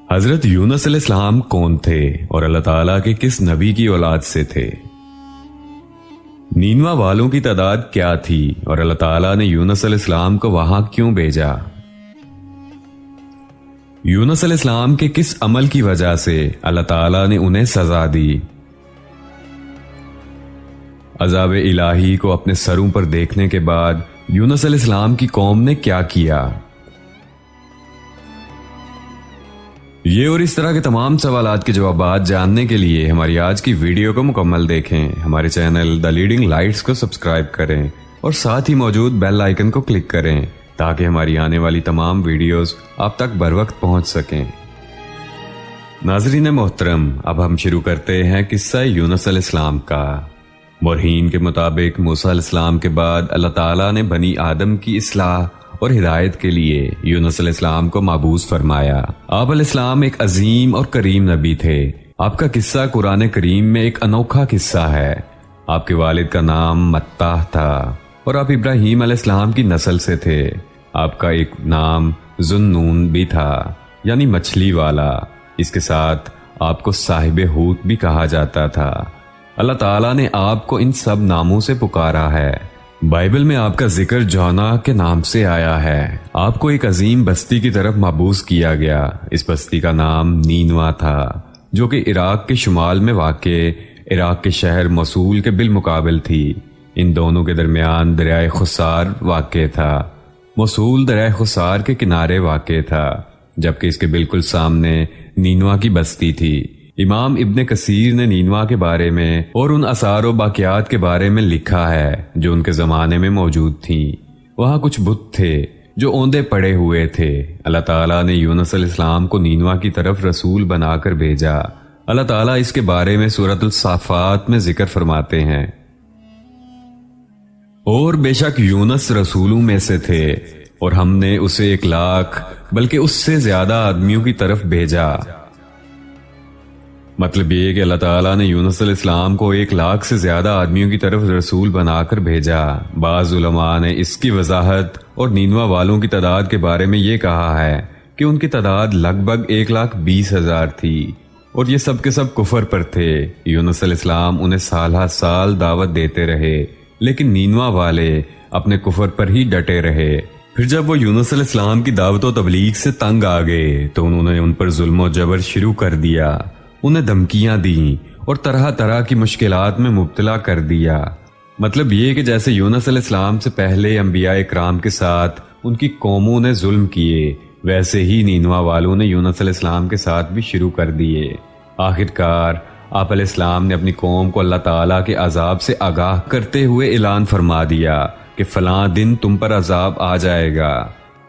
حضرت یونس علیہ السلام کون تھے اور اللہ تعالیٰ کے کس نبی کی اولاد سے تھے؟ نینوا والوں کی تعداد کیا تھی اور اللہ تعالیٰ نے یونس علیہ السلام کو وہاں کیوں بھیجا؟ یونس علیہ السلام کے کس عمل کی وجہ سے اللہ تعالیٰ نے انہیں سزا دی؟ عذاب الہی کو اپنے سروں پر دیکھنے کے بعد یونس علیہ السلام کی قوم نے کیا کیا؟ یہ اور اس طرح کے تمام سوالات کے جوابات جاننے کے لیے ہماری آج کی ویڈیو کو مکمل دیکھیں، ہمارے چینل دا لیڈنگ لائٹس کو سبسکرائب کریں اور ساتھ ہی موجود بیل آئیکن کو کلک کریں تاکہ ہماری آنے والی تمام ویڈیوز آپ تک بروقت پہنچ سکیں۔ ناظرین محترم، اب ہم شروع کرتے ہیں قصہ یونس علیہ السلام کا۔ مورخین کے مطابق موسیٰ علیہ السلام کے بعد اللہ تعالیٰ نے بنی آدم کی اصلاح اور ہدایت کے لیے یونس علیہ السلام کو مبعوث فرمایا۔ آپ علیہ السلام ایک عظیم اور کریم نبی تھے۔ آپ کا قصہ قرآن کریم میں ایک انوکھا قصہ ہے۔ آپ کے والد کا نام متاح تھا اور آپ ابراہیم علیہ السلام کی نسل سے تھے۔ آپ کا ایک نام ذوالنون بھی تھا، یعنی مچھلی والا۔ اس کے ساتھ آپ کو صاحب حوت بھی کہا جاتا تھا۔ اللہ تعالیٰ نے آپ کو ان سب ناموں سے پکارا ہے۔ بائبل میں آپ کا ذکر جونا کے نام سے آیا ہے۔ آپ کو ایک عظیم بستی کی طرف مبعوث کیا گیا۔ اس بستی کا نام نینوا تھا، جو کہ عراق کے شمال میں واقع عراق کے شہر موصول کے بالمقابل تھی۔ ان دونوں کے درمیان دریائے خسار واقع تھا۔ موصول دریائے خسار کے کنارے واقع تھا، جبکہ اس کے بالکل سامنے نینوا کی بستی تھی۔ امام ابن کثیر نے نینوا کے بارے میں اور ان آثار و باقیات کے بارے میں لکھا ہے جو ان کے زمانے میں موجود تھیں۔ وہاں کچھ بت تھے جو اوندے پڑے ہوئے تھے۔ اللہ تعالیٰ نے یونس علیہ السلام کو نینوا کی طرف رسول بنا کر بھیجا۔ اللہ تعالیٰ اس کے بارے میں سورۃ الصافات میں ذکر فرماتے ہیں، اور بے شک یونس رسولوں میں سے تھے اور ہم نے اسے 1,00,000 بلکہ اس سے زیادہ آدمیوں کی طرف بھیجا۔ مطلب یہ کہ اللہ تعالیٰ نے یونس علیہ السلام کو 1,00,000 سے زیادہ آدمیوں کی طرف رسول بنا کر بھیجا۔ بعض علماء نے اس کی وضاحت اور نینوا والوں کی تعداد کے بارے میں یہ کہا ہے کہ ان کی تعداد لگ بھگ 1,20,000 تھی اور یہ سب کے سب کفر پر تھے۔ یونس علیہ السلام انہیں سالہ سال دعوت دیتے رہے، لیکن نینوا والے اپنے کفر پر ہی ڈٹے رہے۔ پھر جب وہ یونس علیہ السلام کی دعوت و تبلیغ سے تنگ آ گئے تو انہوں نے ان پر ظلم و جبر شروع کر دیا، انہیں دھمکیاں دیں اور طرح طرح کی مشکلات میں مبتلا کر دیا۔ مطلب یہ کہ جیسے یونس علیہ السلام سے پہلے انبیاء اکرام کے ساتھ ان کی قوموں نے ظلم کیے، ویسے ہی نینوا والوں نے یونس علیہ السلام کے ساتھ بھی شروع کر دیے۔ آخرکار آپ علیہ السلام نے اپنی قوم کو اللہ تعالیٰ کے عذاب سے آگاہ کرتے ہوئے اعلان فرما دیا کہ فلاں دن تم پر عذاب آ جائے گا۔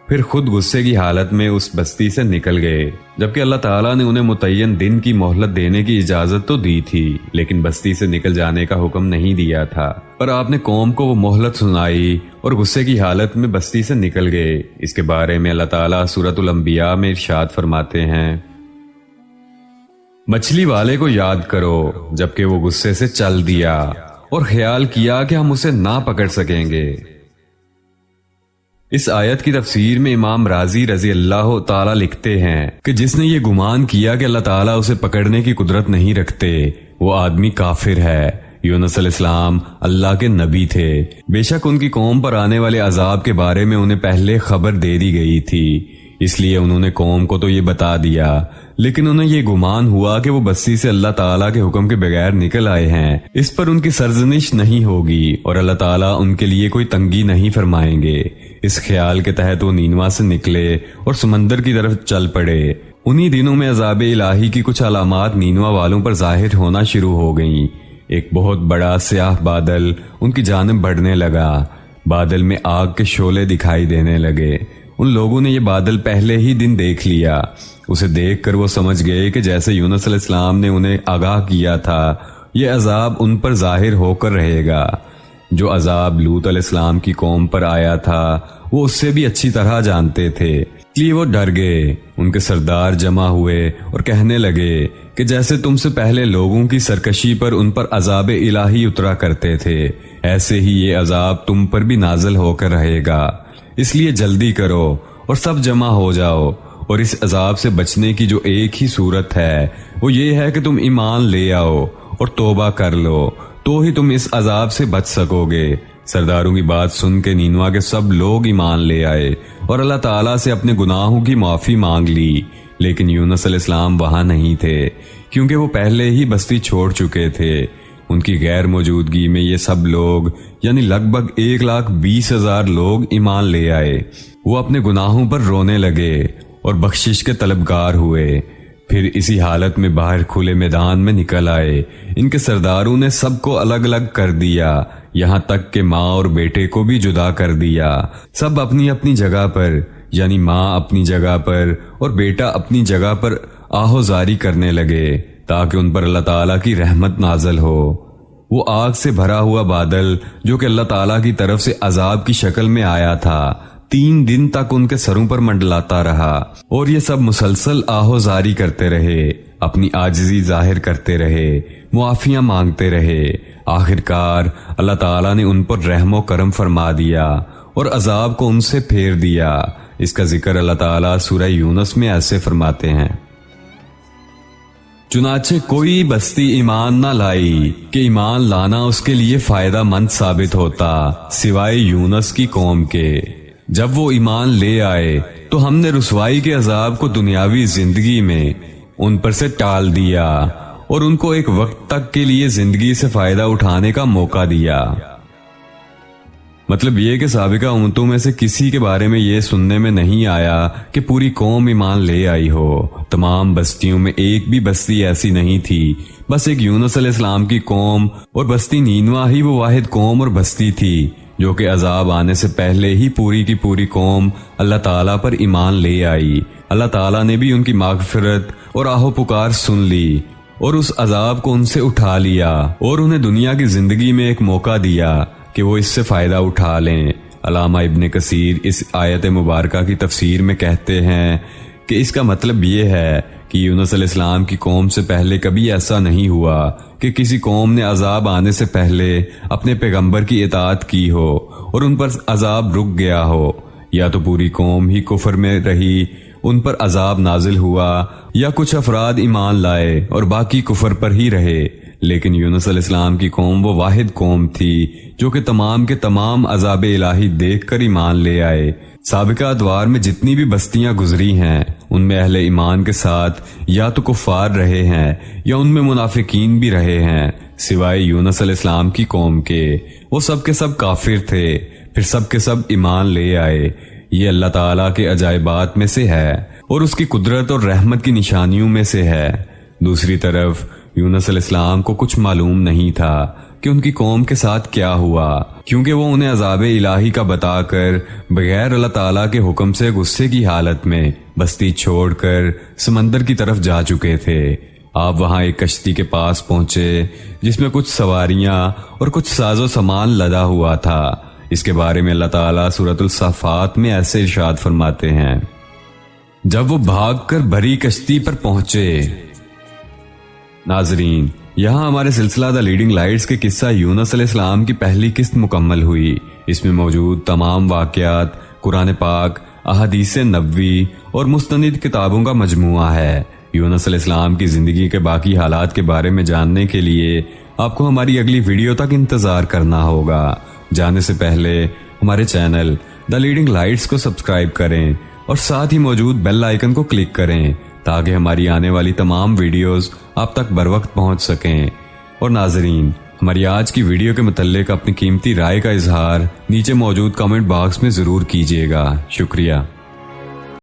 پھر خود غصے کی حالت میں اس بستی سے نکل گئے، جبکہ اللہ تعالیٰ نے انہیں متعین دن کی مہلت دینے کی اجازت تو دی تھی، لیکن بستی سے نکل جانے کا حکم نہیں دیا تھا۔ پر آپ نے قوم کو وہ مہلت سنائی اور غصے کی حالت میں بستی سے نکل گئے۔ اس کے بارے میں اللہ تعالیٰ سورۃ الانبیاء میں ارشاد فرماتے ہیں، مچھلی والے کو یاد کرو جبکہ وہ غصے سے چل دیا اور خیال کیا کہ ہم اسے نہ پکڑ سکیں گے۔ اس آیت کی تفسیر میں امام رازی رضی اللہ تعالیٰ لکھتے ہیں کہ جس نے یہ گمان کیا کہ اللہ تعالیٰ اسے پکڑنے کی قدرت نہیں رکھتے، وہ آدمی کافر ہے۔ یونس علیہ السلام اللہ کے نبی تھے۔ بے شک ان کی قوم پر آنے والے عذاب کے بارے میں انہیں پہلے خبر دے دی گئی تھی، اس لیے انہوں نے قوم کو تو یہ بتا دیا، لیکن انہیں یہ گمان ہوا کہ وہ بستی سے اللہ تعالیٰ کے حکم کے بغیر نکل آئے ہیں، اس پر ان کی سرزنش نہیں ہوگی اور اللہ تعالیٰ ان کے لیے کوئی تنگی نہیں فرمائیں گے۔ اس خیال کے تحت وہ نینوا سے نکلے اور سمندر کی طرف چل پڑے۔ انہی دنوں میں عذاب الہی کی کچھ علامات نینوا والوں پر ظاہر ہونا شروع ہو گئیں۔ ایک بہت بڑا سیاہ بادل ان کی جانب بڑھنے لگا۔ بادل میں آگ کے شعلے دکھائی دینے لگے۔ ان لوگوں نے یہ بادل پہلے ہی دن دیکھ لیا۔ اسے دیکھ کر وہ سمجھ گئے کہ جیسے یونس علیہ السلام نے انہیں آگاہ کیا تھا، یہ عذاب ان پر ظاہر ہو کر رہے گا۔ جو عذاب لوط علیہ السلام کی قوم پر آیا تھا وہ اس سے بھی اچھی طرح جانتے تھے، اس لیے وہ ڈر گئے۔ ان کے سردار جمع ہوئے اور کہنے لگے کہ جیسے تم سے پہلے لوگوں کی سرکشی پر ان پر عذاب الہی اترا کرتے تھے، ایسے ہی یہ عذاب تم پر بھی نازل ہو کر رہے گا۔ اس لیے جلدی کرو اور سب جمع ہو جاؤ اور اس عذاب سے بچنے کی جو ایک ہی صورت ہے وہ یہ ہے کہ تم ایمان لے آؤ اور توبہ کر لو، تو ہی تم اس عذاب سے بچ سکو گے۔ سرداروں کی بات سن کے نینوا کے سب لوگ ایمان لے آئے اور اللہ تعالیٰ سے اپنے گناہوں کی معافی مانگ لی، لیکن یونس علیہ السلام وہاں نہیں تھے کیونکہ وہ پہلے ہی بستی چھوڑ چکے تھے۔ ان کی غیر موجودگی میں یہ سب لوگ یعنی لگ بھگ 1,20,000 لوگ ایمان لے آئے۔ وہ اپنے گناہوں پر رونے لگے اور بخشش کے طلبگار ہوئے، پھر اسی حالت میں باہر کھلے میدان میں نکل آئے۔ ان کے سرداروں نے سب کو الگ الگ کر دیا، یہاں تک کہ ماں اور بیٹے کو بھی جدا کر دیا۔ سب اپنی اپنی جگہ پر یعنی ماں اپنی جگہ پر اور بیٹا اپنی جگہ پر آہوزاری کرنے لگے تاکہ ان پر اللہ تعالیٰ کی رحمت نازل ہو۔ وہ آگ سے بھرا ہوا بادل جو کہ اللہ تعالیٰ کی طرف سے عذاب کی شکل میں آیا تھا 3 دن تک ان کے سروں پر منڈلاتا رہا، اور یہ سب مسلسل آہوزاری کرتے رہے، اپنی عاجزی ظاہر کرتے رہے، معافیاں مانگتے رہے۔ آخرکار اللہ تعالیٰ نے ان پر رحم و کرم فرما دیا اور عذاب کو ان سے پھیر دیا۔ اس کا ذکر اللہ تعالیٰ سورہ یونس میں ایسے فرماتے ہیں، چنانچہ کوئی بستی ایمان نہ لائی کہ ایمان لانا اس کے لیے فائدہ مند ثابت ہوتا سوائے یونس کی قوم کے۔ جب وہ ایمان لے آئے تو ہم نے رسوائی کے عذاب کو دنیاوی زندگی میں ان پر سے ٹال دیا اور ان کو ایک وقت تک کے لیے زندگی سے فائدہ اٹھانے کا موقع دیا۔ مطلب یہ کہ سابقہ امتوں میں سے کسی کے بارے میں یہ سننے میں نہیں آیا کہ پوری قوم ایمان لے آئی ہو۔ تمام بستیوں میں ایک بھی بستی ایسی نہیں تھی، بس ایک یونس علیہ السلام کی قوم اور بستی نینوا ہی وہ واحد قوم اور بستی تھی جو کہ عذاب آنے سے پہلے ہی پوری کی پوری قوم اللہ تعالیٰ پر ایمان لے آئی۔ اللہ تعالیٰ نے بھی ان کی مغفرت اور آہو پکار سن لی اور اس عذاب کو ان سے اٹھا لیا اور انہیں دنیا کی زندگی میں ایک موقع دیا کہ وہ اس سے فائدہ اٹھا لیں۔ علامہ ابن کثیر اس آیت مبارکہ کی تفسیر میں کہتے ہیں کہ اس کا مطلب یہ ہے کہ یونس علیہ السلام کی قوم سے پہلے کبھی ایسا نہیں ہوا کہ کسی قوم نے عذاب آنے سے پہلے اپنے پیغمبر کی اطاعت کی ہو اور ان پر عذاب رک گیا ہو، یا تو پوری قوم ہی کفر میں رہی، ان پر عذاب نازل ہوا، یا کچھ افراد ایمان لائے اور باقی کفر پر ہی رہے۔ لیکن یونس علیہ السلام کی قوم وہ واحد قوم تھی جو کہ تمام کے تمام عذاب الہی دیکھ کر ایمان لے آئے۔ سابقہ ادوار میں جتنی بھی بستیاں گزری ہیں ان میں اہل ایمان کے ساتھ یا تو کفار رہے ہیں یا ان میں منافقین بھی رہے ہیں، سوائے یونس علیہ السلام کی قوم کے۔ وہ سب کے سب کافر تھے، پھر سب کے سب ایمان لے آئے۔ یہ اللہ تعالیٰ کے عجائبات میں سے ہے اور اس کی قدرت اور رحمت کی نشانیوں میں سے ہے۔ دوسری طرف یونس علیہ السلام کو کچھ معلوم نہیں تھا کہ ان کی قوم کے ساتھ کیا ہوا، کیونکہ وہ انہیں عذاب الہی کا بتا کر بغیر اللہ تعالیٰ کے حکم سے غصے کی حالت میں بستی چھوڑ کر سمندر کی طرف جا چکے تھے۔ آپ وہاں ایک کشتی کے پاس پہنچے جس میں کچھ سواریاں اور کچھ ساز و سامان لدا ہوا تھا۔ اس کے بارے میں اللہ تعالیٰ سورۃ الصافات میں ایسے ارشاد فرماتے ہیں، جب وہ بھاگ کر بھری کشتی پر پہنچے۔ ناظرین، یہاں ہمارے سلسلہ دا لیڈنگ لائٹس کے قصہ یونس علیہ السلام کی پہلی قسط مکمل ہوئی۔ اس میں موجود تمام واقعات قرآن پاک، احادیث نبوی اور مستند کتابوں کا مجموعہ ہے۔ یونس علیہ السلام کی زندگی کے باقی حالات کے بارے میں جاننے کے لیے آپ کو ہماری اگلی ویڈیو تک انتظار کرنا ہوگا۔ جانے سے پہلے ہمارے چینل دا لیڈنگ لائٹس کو سبسکرائب کریں اور ساتھ ہی موجود بیل آئیکن کو کلک کریں تاکہ ہماری آنے والی تمام ویڈیوز آپ تک بروقت پہنچ سکیں۔ اور ناظرین، ہماری آج کی ویڈیو کے متعلق اپنی قیمتی رائے کا اظہار نیچے موجود کامنٹ باکس میں ضرور کیجیے گا۔ شکریہ۔